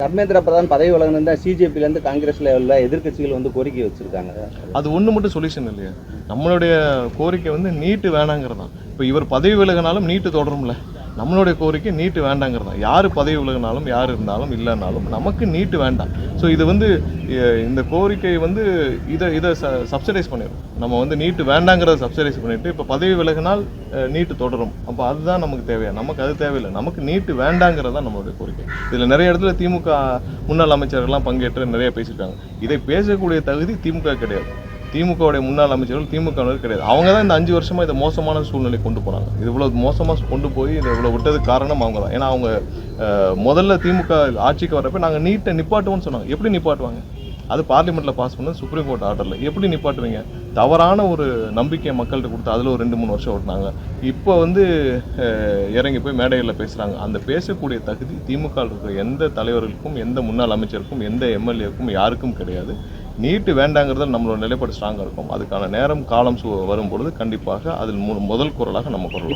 தர்மேந்திர பிரதான் பதவி விலகணும் தான் சிஜேபியிலேருந்து காங்கிரஸ் லெவலில் எதிர்க்கட்சிகள் வந்து கோரிக்கை வச்சுருக்காங்க. அது ஒன்று மட்டும் சொல்யூஷன் இல்லையா? நம்மளுடைய கோரிக்கை வந்து நீட்டு வேணாங்கிறது தான். இப்போ இவர் பதவி விலகினாலும் நீட்டு தொடரும்ல. நம்மளுடைய கோரிக்கை நீட்டு வேண்டாங்கிறது தான். யார் பதவி விலகினாலும் யார் இருந்தாலும் இல்லைனாலும் நமக்கு நீட்டு வேண்டாம். ஸோ இது வந்து இந்த கோரிக்கை வந்து இதை சப்சிடைஸ் பண்ணிடும். நம்ம வந்து நீட்டு வேண்டாங்கிறத சப்சிடைஸ் பண்ணிவிட்டு இப்போ பதவி விலகினால் நீட்டு தொடரும். அப்போ அதுதான் நமக்கு தேவையா? நமக்கு அது தேவையில்லை. நமக்கு நீட்டு வேண்டாங்கிறது தான் நம்மளுடைய கோரிக்கை. இதில் நிறைய இடத்துல திமுக முன்னாள் அமைச்சர்கள்லாம் பங்கேற்று நிறைய பேசியிருக்காங்க. இதை பேசக்கூடிய தகுதி திமுக கிடையாது. திமுகவுடைய முன்னாள் அமைச்சர்கள் திமுகவினர் கிடையாது. அவங்க தான் இந்த 5 வருஷமாக இதை மோசமான சூழ்நிலை கொண்டு போகிறாங்க. இது இவ்வளோ மோசமாக கொண்டு போய் இதை இவ்வளோ விட்டதுக்கு காரணம் அவங்க தான். ஏன்னா அவங்க முதல்ல திமுக ஆட்சிக்கு வரப்போ நாங்கள் நீட்டை நிப்பாட்டுவோம்னு சொன்னாங்க. எப்படி நிப்பாட்டுவாங்க? அது பார்லிமெண்ட்டில் பாஸ் பண்ண சுப்ரீம் கோர்ட் ஆர்டரில் எப்படி நிப்பாட்டுவீங்க? தவறான ஒரு நம்பிக்கையை மக்கள்கிட்ட கொடுத்து அதில் ஒரு 2-3 வருஷம் ஓட்டினாங்க. இப்போ வந்து இறங்கி போய் மேடைகளில் பேசுகிறாங்க. அந்த பேசக்கூடிய தகுதி திமுக இருக்கிற எந்த தலைவர்களுக்கும், எந்த முன்னாள் அமைச்சருக்கும், எந்த எம்எல்ஏக்கும் யாருக்கும் கிடையாது. நீட்டு வேண்டாங்கிறத நம்மளோட நிலைப்பாடு ஸ்ட்ராங்காக இருக்கும். அதுக்கான நேரம் காலம் வரும்பொழுது கண்டிப்பாக அதில் முதல் குரலாக நம்ம குரல்.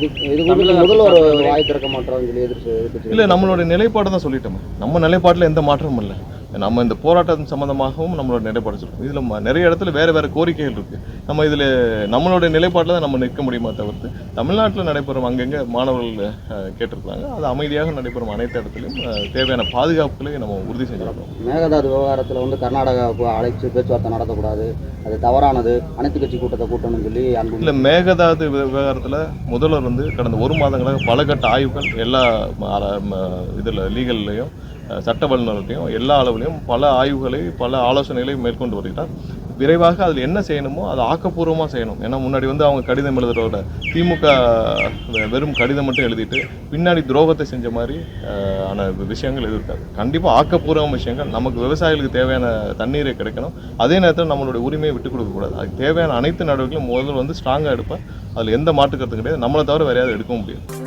இல்லை, நம்மளோட நிலைப்பாடு தான் சொல்லிட்டோமே. நம்ம நிலைப்பாட்டில் எந்த மாற்றமும் இல்லை. நம்ம இந்த போராட்டம் சம்மந்தமாகவும் நம்மளோட நிலைப்பாடு சொல்லிட்டோம். இதில் நிறைய இடத்துல வேறு கோரிக்கைகள் இருக்குது. நம்ம இதில் நம்மளுடைய நிலைப்பாட்டில் தான் நம்ம நிற்க முடியுமா தவிர்த்து தமிழ்நாட்டில் நடைபெறும் அங்கங்கே மாணவர்கள் கேட்டிருக்காங்க. அது அமைதியாக நடைபெறும் அனைத்து இடத்துலையும் தேவையான பாதுகாப்புகளை நம்ம உறுதி செஞ்சிருக்கோம். மேகதாது விவகாரத்தில் வந்து கர்நாடகாவுக்கு அழைச்சி பேச்சுவார்த்தை நடத்தக்கூடாது, அது தவறானது, அனைத்து கட்சி கூட்டத்தை கூட்டணும்னு சொல்லி இல்லை, மேகதாது விவகாரத்தில் முதல்வர் வந்து கடந்த 1 மாதங்களாக பல கட்ட ஆய்வுகள் எல்லா இதில் லீகல்லையும் சட்ட வல்லுநர்களையும் எல்லா அளவுலையும் பல ஆய்வுகளை பல ஆலோசனைகளை மேற்கொண்டு வருகிறார். விரைவாக அதில் என்ன செய்யணுமோ அதை ஆக்கப்பூர்வமாக செய்யணும். ஏன்னா முன்னாடி வந்து அவங்க கடிதம் எழுதுறோட திமுக வெறும் கடிதம் மட்டும் எழுதிட்டு பின்னாடி துரோகத்தை செஞ்ச மாதிரி ஆன விஷயங்கள் எதிர்க்காது. கண்டிப்பாக ஆக்கப்பூர்வமான விஷயங்கள். நமக்கு விவசாயிகளுக்கு தேவையான தண்ணீரை கிடைக்கணும். அதே நேரத்தில் நம்மளுடைய உரிமையை விட்டுக் கொடுக்கக்கூடாது. அதுக்கு தேவையான அனைத்து நடவடிக்கைகளும் முதல்ல வந்து ஸ்ட்ராங்காக எடுப்பேன். அதில் எந்த மாற்று கருத்து கிடையாது. நம்மளை தவிர வேறு யாரும் எடுக்கவும் முடியாது.